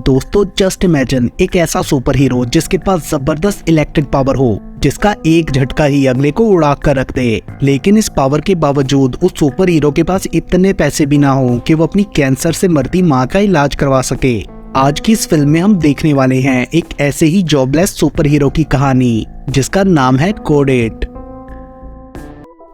दोस्तों just imagine एक ऐसा सुपर हीरो जिसके पास जबरदस्त इलेक्ट्रिक पावर हो, जिसका एक झटका ही अगले को उड़ा कर रख दे। लेकिन इस पावर के बावजूद उस सुपर हीरो के पास इतने पैसे भी ना हो कि वो अपनी कैंसर से मरती माँ का इलाज करवा सके। आज की इस फिल्म में हम देखने वाले हैं एक ऐसे ही जॉबलेस सुपर हीरो की कहानी जिसका नाम है कोड 8।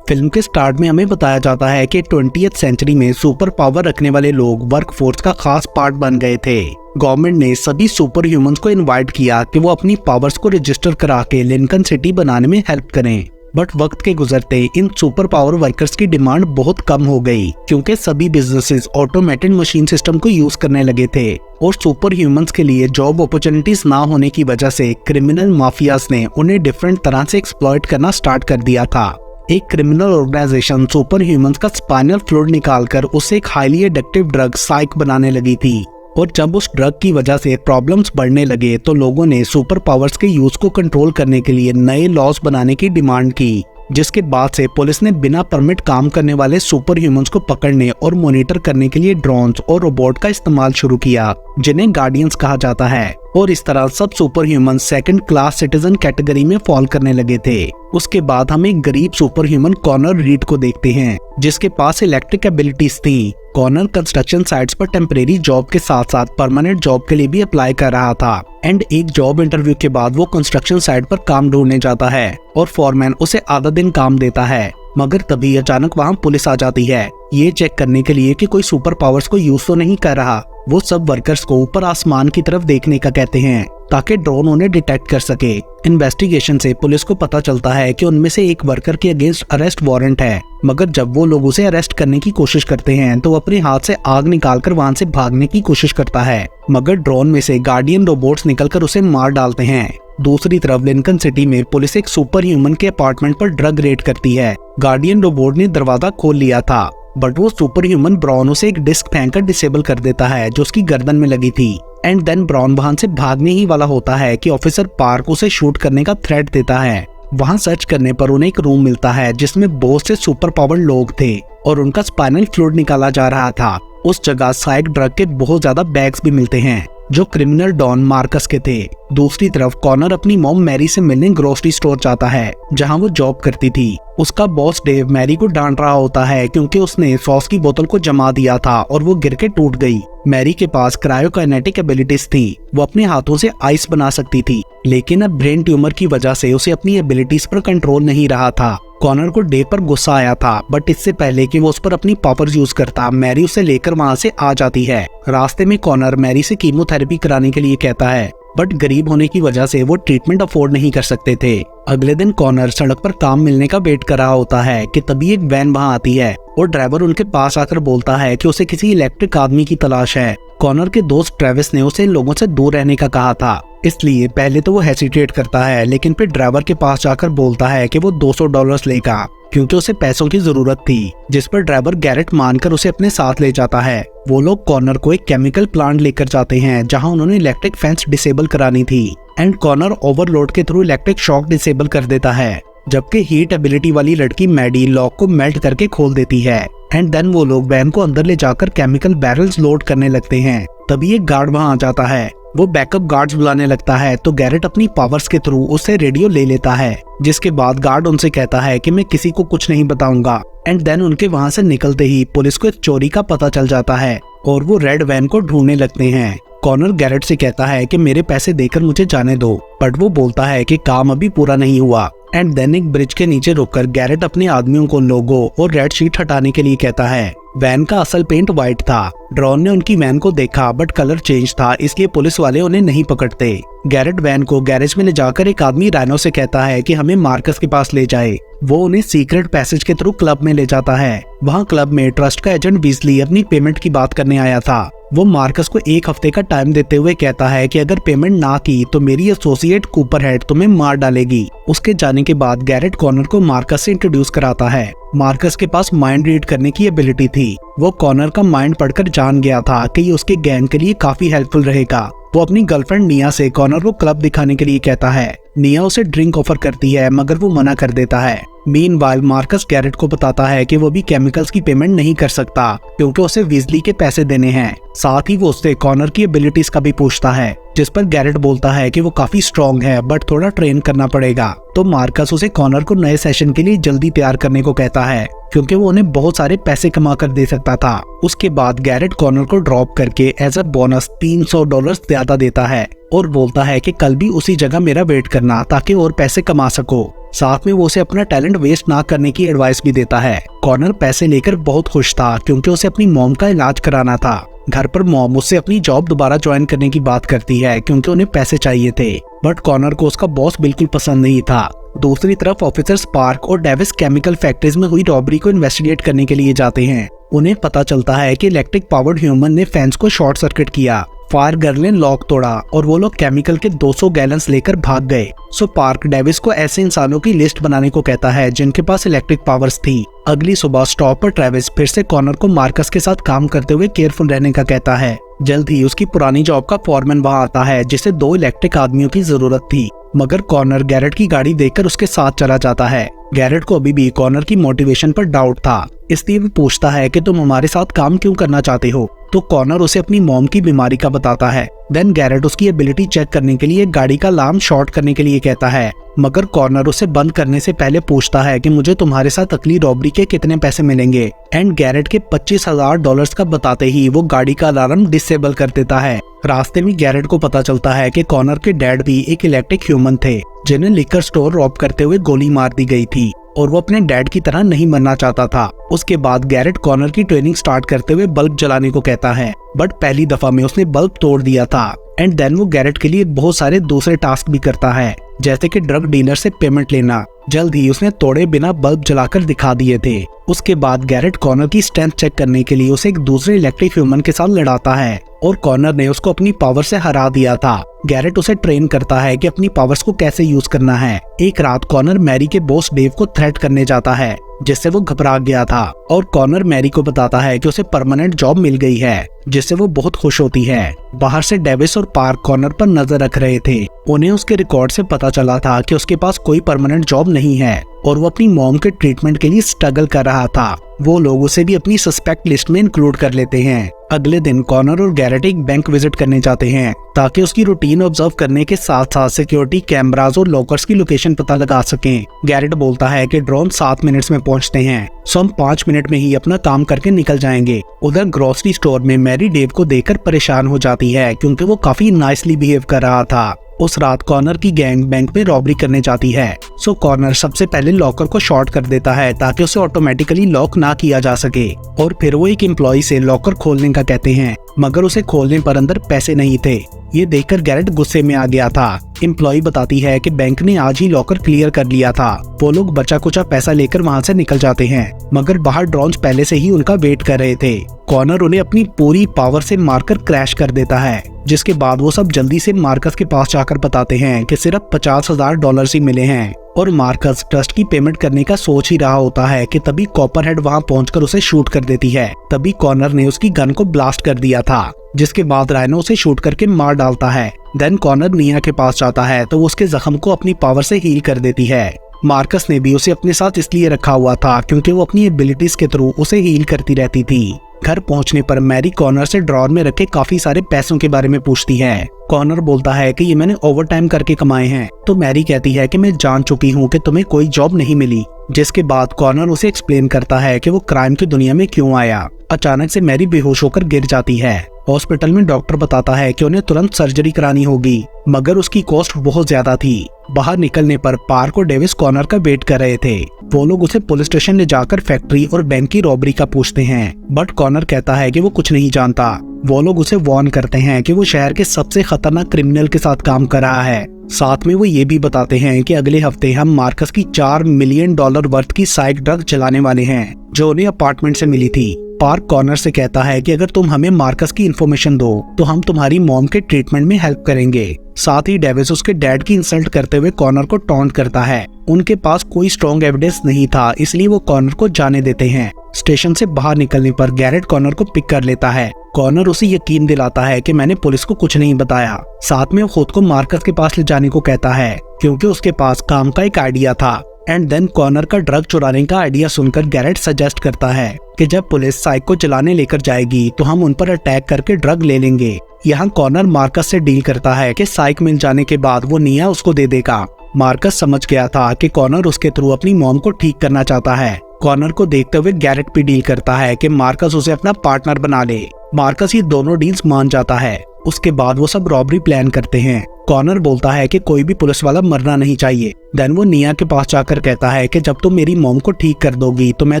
फिल्म के स्टार्ट में हमें बताया जाता है कि 20th सेंचुरी में सुपर पावर रखने वाले लोग वर्कफोर्स का खास पार्ट बन गए थे। गवर्नमेंट ने सभी सुपर ह्यूमंस को इनवाइट किया कि वो अपनी पावर्स को रजिस्टर करा के लिंकन सिटी बनाने में हेल्प करें। बट वक्त के गुजरते इन सुपर पावर वर्कर्स की डिमांड बहुत कम हो गई, क्योंकि सभी बिजनेसेस ऑटोमेटेड मशीन सिस्टम को यूज करने लगे थे और सुपर ह्यूमंस के लिए जॉब अपॉर्चुनिटीज ना होने की वजह से क्रिमिनल माफियाज ने उन्हें डिफरेंट तरह से एक्सप्लॉइट करना स्टार्ट कर दिया था। एक क्रिमिनल ऑर्गेनाइजेशन सुपर ह्यूमंस का स्पाइनल फ्लूइड निकालकर उसे एक हाईली एडिक्टिव ड्रग साइक बनाने लगी थी। और जब उस ड्रग की वजह से प्रॉब्लम्स बढ़ने लगे तो लोगों ने सुपर पावर्स के यूज को कंट्रोल करने के लिए नए लॉज बनाने की डिमांड की, जिसके बाद से पुलिस ने बिना परमिट काम करने वाले सुपर ह्यूमंस को पकड़ने और मॉनिटर करने के लिए ड्रोन्स और रोबोट का इस्तेमाल शुरू किया, जिन्हें गार्डियंस कहा जाता है। और इस तरह सब super human second class citizen category में फॉल करने लगे थे। उसके बाद हम एक गरीब सुपर ह्यूमन कॉनर रीड को देखते हैं, जिसके पास इलेक्ट्रिक एबिलिटीज थी। कॉनर कंस्ट्रक्शन साइट्स पर टेम्परेरी जॉब के साथ साथ परमानेंट जॉब के लिए भी अप्लाई कर रहा था। एंड एक जॉब इंटरव्यू के बाद वो कंस्ट्रक्शन साइट पर काम ढूंढने जाता है और फॉरमैन उसे आधा दिन काम देता है। मगर तभी अचानक वहाँ पुलिस आ जाती है, ये चेक करने के लिए कि कोई सुपर पावर्स को यूज तो नहीं कर रहा। वो सब वर्कर्स को ऊपर आसमान की तरफ देखने का कहते हैं ताकि ड्रोन उन्हें डिटेक्ट कर सके। इन्वेस्टिगेशन से पुलिस को पता चलता है कि उनमें से एक वर्कर के अगेंस्ट अरेस्ट वारंट है, मगर जब वो लोग उसे अरेस्ट करने की कोशिश करते हैं तो अपने हाथ से आग निकालकर वहां से भागने की कोशिश करता है, मगर ड्रोन में से गार्डियन रोबोट्स निकलकर उसे मार डालते हैं। दूसरी तरफ लिंकन सिटी में पुलिस एक सुपर ह्यूमन के अपार्टमेंट पर ड्रग रेड करती है। गार्डियन रोबोट ने दरवाजा खोल लिया था, बट वो सुपर ह्यूमन ब्राउन उसे एक डिस्क फेंककर डिसेबल कर देता है जो उसकी गर्दन में लगी थी। एंड देन ब्राउन वहां से भागने ही वाला होता है कि ऑफिसर पार्क उसे शूट करने का थ्रेट देता है। वहां सर्च करने पर उन्हें एक रूम मिलता है जिसमें बहुत से सुपर पावर लोग थे और उनका स्पाइनल फ्लूइड निकाला जा रहा था। उस जगह साइक ड्रग के बहुत ज्यादा बैग्स भी मिलते हैं जो क्रिमिनल डॉन मार्कस के थे। दूसरी तरफ कॉनर अपनी मॉम मैरी से मिलने ग्रोसरी स्टोर जाता है जहां वो जॉब करती थी। उसका बॉस डेव मैरी को डांट रहा होता है क्योंकि उसने सॉस की बोतल को जमा दिया था और वो गिर के टूट गई। मैरी के पास क्रायोकाइनेटिक एबिलिटीज थी, वो अपने हाथों से आइस बना सकती थी, लेकिन अब ब्रेन ट्यूमर की वजह से उसे अपनी एबिलिटीज पर कंट्रोल नहीं रहा था। कॉनर को डेव पर गुस्सा आया था, बट इससे पहले कि वो उस पर अपनी पावर्स यूज करता, मैरी उसे लेकर वहां से आ जाती है। रास्ते में कॉनर मैरी से कीमोथेरेपी कराने के लिए कहता है, बट गरीब होने की वजह से वो ट्रीटमेंट अफोर्ड नहीं कर सकते थे। अगले दिन कॉनर सड़क पर काम मिलने का वेट कर रहा होता है कि तभी एक वैन वहां आती है और ड्राइवर उनके पास आकर बोलता है कि उसे किसी इलेक्ट्रिक आदमी की तलाश है। कॉनर के दोस्त ट्रेविस ने उसे इन लोगों से दूर रहने का कहा था, इसलिए पहले तो वो हेसिटेट करता है, लेकिन फिर ड्राइवर के पास जाकर बोलता है कि वो $200 लेगा क्योंकि उसे पैसों की जरूरत थी, जिस पर ड्राइवर गैरेट मानकर उसे अपने साथ ले जाता है। वो लोग कॉनर को एक केमिकल प्लांट लेकर जाते हैं जहां उन्होंने इलेक्ट्रिक फेंस डिसेबल करानी थी। एंड कॉनर ओवरलोड के थ्रू इलेक्ट्रिक शॉक डिसेबल कर देता है, जबकि हीट एबिलिटी वाली लड़की मैडी लॉक को मेल्ट करके खोल देती है। एंड देन वो लोग वैन को अंदर ले जाकर केमिकल बैरल्स लोड करने लगते हैं। तभी एक गार्ड वहां आ जाता है, वो बैकअप गार्ड्स बुलाने लगता है तो गैरेट अपनी पावर्स के थ्रू उससे रेडियो ले लेता है, जिसके बाद गार्ड उनसे कहता है कि मैं किसी को कुछ नहीं बताऊंगा। एंड देन उनके वहां से निकलते ही पुलिस को एक चोरी का पता चल जाता है और वो रेड वैन को ढूंढने लगते हैं। कॉनर गैरेट से कहता है कि मेरे पैसे देकर मुझे जाने दो, बट वो बोलता है कि काम अभी पूरा नहीं हुआ। एंड देन एक ब्रिज के नीचे रुककर गैरेट अपने आदमियों को लोगो और रेड शीट हटाने के लिए कहता है। वैन का असल पेंट व्हाइट था। ड्रोन ने उनकी वैन को देखा, बट कलर चेंज था, इसलिए पुलिस वाले उन्हें नहीं पकड़ते। गैरेट वैन को गैरेज में ले जाकर एक आदमी राइनो से कहता है कि हमें मार्कस के पास ले जाए। वो उन्हें सीक्रेट पैसेज के थ्रू क्लब में ले जाता है। वहाँ क्लब में ट्रस्ट का एजेंट बीसली अपनी पेमेंट की बात करने आया था। वो मार्कस को 1 हफ्ते का टाइम देते हुए कहता है कि अगर पेमेंट ना की तो मेरी एसोसिएट कूपर हेड तुम्हें मार डालेगी। उसके जाने के बाद गैरेट कॉनर को मार्कस से इंट्रोड्यूस कराता है। मार्कस के पास माइंड रीड करने की एबिलिटी थी। वो कॉनर का माइंड पढ़कर जान गया था कि ये उसके गैंग के लिए काफी हेल्पफुल रहेगा। वो अपनी गर्लफ्रेंड निया से कॉनर को क्लब दिखाने के लिए कहता है। निया उसे ड्रिंक ऑफर करती है, मगर वो मना कर देता है। मीनवाइल मार्कस गैरेट को बताता है कि वो भी केमिकल्स की पेमेंट नहीं कर सकता क्योंकि उसे वीजली के पैसे देने हैं। साथ ही वो उससे कॉनर की एबिलिटीज का भी पूछता है, जिस पर गैरेट बोलता है कि वो काफी स्ट्रॉन्ग है बट थोड़ा ट्रेन करना पड़ेगा। तो मार्कस उसे कॉनर को नए सेशन के लिए जल्दी तैयार करने को कहता है क्योंकि वो उन्हें बहुत सारे पैसे कमा कर दे सकता था। उसके बाद गैरेट कॉनर को ड्रॉप करके एज अ बोनस $300 ज्यादा देता है और बोलता है कि कल भी उसी जगह मेरा वेट करना ताकि और पैसे कमा सको। साथ में वो उसे अपना टैलेंट वेस्ट ना करने की एडवाइस भी देता है। कॉनर पैसे लेकर बहुत खुश था क्योंकि उसे अपनी मॉम का इलाज कराना था। घर पर मॉम उससे अपनी जॉब दोबारा ज्वाइन करने की बात करती है क्योंकि उन्हें पैसे चाहिए थे, बट कॉनर को उसका बॉस बिल्कुल पसंद नहीं था। दूसरी तरफ ऑफिसर स्पार्क और डेविस केमिकल फैक्ट्रीज में हुई रॉबरी को इन्वेस्टिगेट करने के लिए जाते हैं। उन्हें पता चलता है कि इलेक्ट्रिक पावर्ड ह्यूमन ने फैंस को शॉर्ट सर्किट किया। फायर गर्ल ने लॉक तोड़ा और वो लोग केमिकल के 200 गैलन्स लेकर भाग गए। सो पार्क डेविस को ऐसे इंसानों की लिस्ट बनाने को कहता है जिनके पास इलेक्ट्रिक पावर्स थी। अगली सुबह स्टॉप पर ट्रेविस फिर से कॉनर को मार्कस के साथ काम करते हुए केयरफुल रहने का कहता है। जल्द ही उसकी पुरानी जॉब का फॉरमैन वहाँ आता है जिसे 2 इलेक्ट्रिक आदमियों की जरूरत थी, मगर कॉनर गैरेट की गाड़ी देखकर उसके साथ चला जाता है। गैरेट को अभी भी कॉनर की मोटिवेशन पर डाउट था, इसलिए वो पूछता है कि तुम हमारे साथ काम क्यों करना चाहते हो। तो कॉनर उसे अपनी मॉम की बीमारी का बताता है। देन गैरेट उसकी एबिलिटी चेक करने के लिए गाड़ी का अलार्म शॉर्ट करने के लिए कहता है, मगर कॉनर उसे बंद करने से पहले पूछता है कि मुझे तुम्हारे साथ अगली रॉबरी के कितने पैसे मिलेंगे। एंड गैरेट के $25,000 का बताते ही वो गाड़ी का अलार्म डिसेबल कर देता है। रास्ते में गैरेट को पता चलता है कि कॉनर के डैड भी एक इलेक्ट्रिक ह्यूमन थे जिन्हें लिकर स्टोर रॉब करते हुए गोली मार दी गई थी और वो अपने डैड की तरह नहीं मरना चाहता था। उसके बाद गैरेट कॉनर की ट्रेनिंग स्टार्ट करते हुए बल्ब जलाने को कहता है, बट पहली दफा में उसने बल्ब तोड़ दिया था। एंड देन वो गैरेट के लिए बहुत सारे दूसरे टास्क भी करता है, जैसे कि ड्रग डीलर से पेमेंट लेना। जल्द ही उसने तोड़े बिना बल्ब जलाकर दिखा दिए थे। उसके बाद गैरेट कॉनर की स्ट्रेंथ चेक करने के लिए उसे एक दूसरे इलेक्ट्रिक ह्यूमन के साथ लड़ाता है और कॉनर ने उसको अपनी पावर से हरा दिया था। गैरेट उसे ट्रेन करता है कि अपनी पावर्स को कैसे यूज करना है। एक रात कॉनर मैरी के बॉस डेव को थ्रेट करने जाता है, जिससे वो घबरा गया था और कॉनर मैरी को बताता है कि उसे परमानेंट जॉब मिल गई है, जिससे वो बहुत खुश होती है। बाहर से डेविस और पार्क कॉनर पर नजर रख रहे थे। उन्हें उसके रिकॉर्ड से पता चला था कि उसके पास कोई परमानेंट जॉब नहीं है और वो अपनी मॉम के ट्रीटमेंट के लिए स्ट्रगल कर रहा था। वो लोग उसे भी अपनी सस्पेक्ट लिस्ट में इंक्लूड कर लेते हैं। अगले दिन कॉनर और गैरेट एक बैंक विजिट करने जाते हैं ताकि उसकी रूटीन ऑब्जर्व करने के साथ साथ सिक्योरिटी कैमरास और लॉकर्स की लोकेशन पता लगा सकें। गैरेट बोलता है कि ड्रोन 7 मिनट्स में पहुंचते हैं, सो हम 5 मिनट में ही अपना काम करके निकल जाएंगे। उधर ग्रोसरी स्टोर में मैरी डेव को देखकर परेशान हो जाती है क्योंकि वो काफी नाइसली बिहेव कर रहा था। उस रात कॉनर की गैंग बैंक में रॉबरी करने जाती है। सो कॉनर सबसे पहले लॉकर को शॉर्ट कर देता है ताकि उसे ऑटोमेटिकली लॉक ना किया जा सके और फिर वो एक एम्प्लॉय से लॉकर खोलने का कहते हैं, मगर उसे खोलने पर अंदर पैसे नहीं थे। ये देखकर गैरेट गुस्से में आ गया था। एम्प्लॉय बताती है कि बैंक ने आज ही लॉकर क्लियर कर लिया था। वो लोग बचा कुचा पैसा लेकर वहाँ से निकल जाते हैं, मगर बाहर ड्रोन्स पहले से ही उनका वेट कर रहे थे। कॉनर उन्हें अपनी पूरी पावर से मारकर क्रैश कर देता है, जिसके बाद वो सब जल्दी से मार्कस के पास जाकर बताते हैं कि सिर्फ $50,000 ही मिले हैं और मार्कस ट्रस्ट की पेमेंट करने का सोच ही रहा होता है कि तभी कॉपरहेड वहाँ पहुंचकर उसे शूट कर देती है। तभी कॉनर ने उसकी गन को ब्लास्ट कर दिया था, जिसके बाद राइनो उसे शूट करके मार डालता है। देन कॉनर निया के पास जाता है तो वो उसके जख्म को अपनी पावर से हील कर देती है। मार्कस ने भी उसे अपने साथ इसलिए रखा हुआ था क्योंकि वो अपनी एबिलिटीज के थ्रू उसे हील करती रहती थी। घर पहुंचने पर मैरी कॉनर से ड्रॉर में रखे काफी सारे पैसों के बारे में पूछती है। कॉनर बोलता है कि ये मैंने ओवर टाइम करके कमाए हैं। तो मैरी कहती है कि मैं जान चुकी हूँ कि तुम्हें कोई जॉब नहीं मिली, जिसके बाद कॉनर उसे एक्सप्लेन करता है कि वो क्राइम की दुनिया में क्यों आया। अचानक से मैरी बेहोश होकर गिर जाती है। हॉस्पिटल में डॉक्टर बताता है कि उन्हें तुरंत सर्जरी करानी होगी, मगर उसकी कॉस्ट बहुत ज्यादा थी। बाहर निकलने पर पार्क और डेविस कॉनर का वेट कर रहे थे। वो लोग उसे पुलिस स्टेशन ले जाकर फैक्ट्री और बैंक की रॉबरी का पूछते हैं, बट कॉनर कहता है कि वो कुछ नहीं जानता। वो लोग उसे वार्न करते हैं कि वो शहर के सबसे खतरनाक क्रिमिनल के साथ काम कर रहा है। साथ में वो ये भी बताते हैं कि अगले हफ्ते हम मार्कस की $4 मिलियन वर्थ की साइक ड्रग चलाने वाले हैं, जो उन्हें अपार्टमेंट से मिली थी। पार्क कॉनर से कहता है कि अगर तुम हमें मार्कस की इन्फॉर्मेशन दो तो हम तुम्हारी मॉम के ट्रीटमेंट में हेल्प करेंगे। साथ ही डेविस उसके डैड की इंसल्ट करते हुए कॉनर को टॉन्ट करता है। उनके पास कोई स्ट्रॉन्ग एविडेंस नहीं था, इसलिए वो कॉनर को जाने देते हैं। स्टेशन से बाहर निकलने पर गैरेट कॉनर को पिक कर लेता है। कॉनर उसे यकीन दिलाता है कि मैंने पुलिस को कुछ नहीं बताया। साथ में वो खुद को मार्कस के पास ले जाने को कहता है क्योंकि उसके पास काम का एक आइडिया था। एंड देन कॉनर का ड्रग चुराने का आइडिया सुनकर गैरेट सजेस्ट करता है कि जब पुलिस साइक को चलाने लेकर जाएगी तो हम उन पर अटैक करके ड्रग ले लेंगे। यहाँ कॉनर मार्कस से डील करता है कि साइक मिल जाने के बाद वो निया उसको दे देगा। मार्कस समझ गया था कि कॉनर उसके थ्रू अपनी मॉम को ठीक करना चाहता है। कॉनर को देखते हुए गैरेट भी डील करता है कि मार्कस उसे अपना पार्टनर बना ले। मार्कस ये दोनों डील्स मान जाता है। उसके बाद वो सब रॉबरी प्लान करते हैं। कॉनर बोलता है कि कोई भी पुलिस वाला मरना नहीं चाहिए। देन वो निया के पास जाकर कहता है कि जब तुम मेरी मॉम को ठीक कर दोगी तो मैं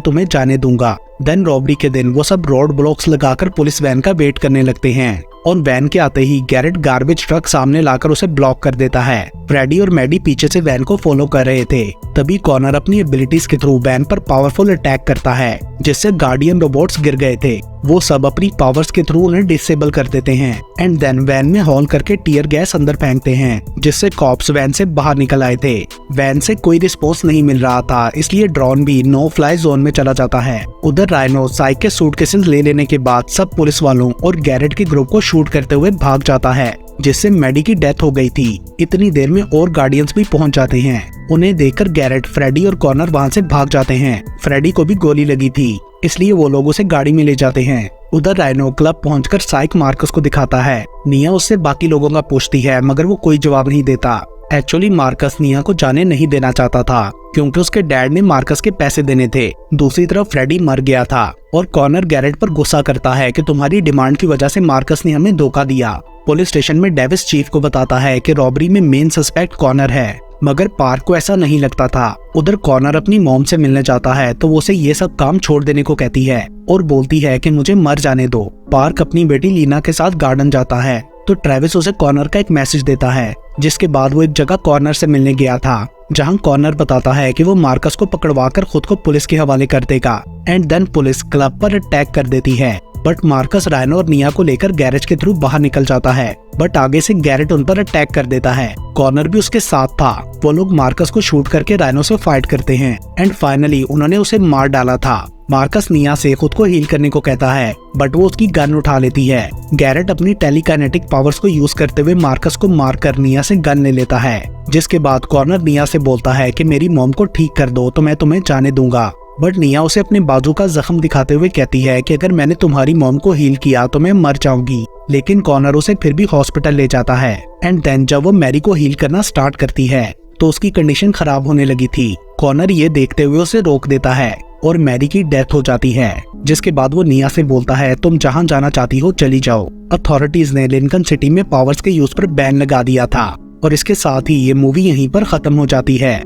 तुम्हें जाने दूंगा। देन रॉबरी के दिन वो सब रोड ब्लॉक्स लगाकर पुलिस वैन का वेट करने लगते हैं और वैन के आते ही गैरेट गार्बेज ट्रक सामने लाकर उसे ब्लॉक कर देता है। फ्रेडी और मैडी पीछे से वैन को फॉलो कर रहे थे। तभी कॉनर अपनी एबिलिटीज के थ्रू वैन पर पावरफुल अटैक करता है जिससे गार्डियन रोबोट्स गिर गए थे। वो सब अपनी पावर्स के थ्रू उन्हें डिसेबल कर देते हैं एंड देन वैन में हॉल करके टीयर गैस अंदर फेंकते हैं जिससे कॉप्स वैन से बाहर निकल आए थे। वैन से कोई रिस्पॉन्स नहीं मिल रहा था, इसलिए ड्रोन भी नो फ्लाई जोन में चला जाता है। उधर राइनो साइक के सूटकेसेस ले लेने के बाद सब पुलिस वालों और गैरेट के ग्रुप को शूट करते हुए भाग जाता है जिससे मैडी की डेथ हो गई थी। इतनी देर में और गार्डियंस भी पहुंच जाते हैं। उन्हें देखकर गैरेट, फ्रेडी और कॉनर वहां से भाग जाते हैं। फ्रेडी को भी गोली लगी थी, इसलिए वो लोग उसे गाड़ी में ले जाते हैं। उधर राइनो क्लब पहुंचकर साइक मार्कस को दिखाता है। निया उससे बाकी लोगों का पूछती है मगर वो कोई जवाब नहीं देता। एक्चुअली मार्कस निया को जाने नहीं देना चाहता था क्योंकि उसके डैड ने मार्कस के पैसे देने थे। दूसरी तरफ फ्रेडी मर गया था और कॉनर गैरेट पर गुस्सा करता है कि तुम्हारी डिमांड की वजह से मार्कस ने हमें धोखा दिया। पुलिस स्टेशन में डेविस चीफ को बताता है कि रॉबरी में मेन सस्पेक्ट कॉनर है, मगर पार्क को ऐसा नहीं लगता था। उधर कॉनर अपनी मॉम से मिलने जाता है तो वो उसे ये सब काम छोड़ देने को कहती है और बोलती है कि मुझे मर जाने दो। पार्क अपनी बेटी लीना के साथ गार्डन जाता है तो ट्रेविस उसे कॉनर का एक मैसेज देता है जिसके बाद वो एक जगह कॉनर से मिलने गया था जहां कॉनर बताता है कि वो मार्कस को पकड़वाकर खुद को पुलिस के हवाले कर देगा एंड देन पुलिस क्लब पर अटैक कर देती है। बट मार्कस राइनो और निया को लेकर गैरेज के थ्रू बाहर निकल जाता है, बट आगे से गैरेट उन पर अटैक कर देता है। कॉनर भी उसके साथ था। वो लोग मार्कस को शूट करके राइनो से फाइट करते हैं एंड फाइनली उन्होंने उसे मार डाला था। मार्कस निया से खुद को हील करने को कहता है बट वो उसकी गन उठा लेती है। गैरेट अपनी टेलीकाइनेटिक पावर्स को यूज करते हुए मार्कस को मारकर निया से गन ले लेता है, जिसके बाद कॉनर निया से बोलता है कि मेरी मॉम को ठीक कर दो तो मैं तुम्हें जाने दूंगा। बट निया उसे अपने बाजू का जख्म दिखाते हुए कहती है कि अगर मैंने तुम्हारी मॉम को हील किया तो मैं मर जाऊंगी। लेकिन कॉनर उसे फिर भी हॉस्पिटल ले जाता है एंड देन जब वो मैरी को हील करना स्टार्ट करती है तो उसकी कंडीशन खराब होने लगी थी। कॉनर ये देखते हुए उसे रोक देता है और मैरी की डेथ हो जाती है, जिसके बाद वो निया से बोलता है तुम जहां जाना चाहती हो चली जाओ। अथॉरिटीज ने लिंकन सिटी में पावर्स के यूज पर बैन लगा दिया था और इसके साथ ही ये मूवी यहीं पर खत्म हो जाती है।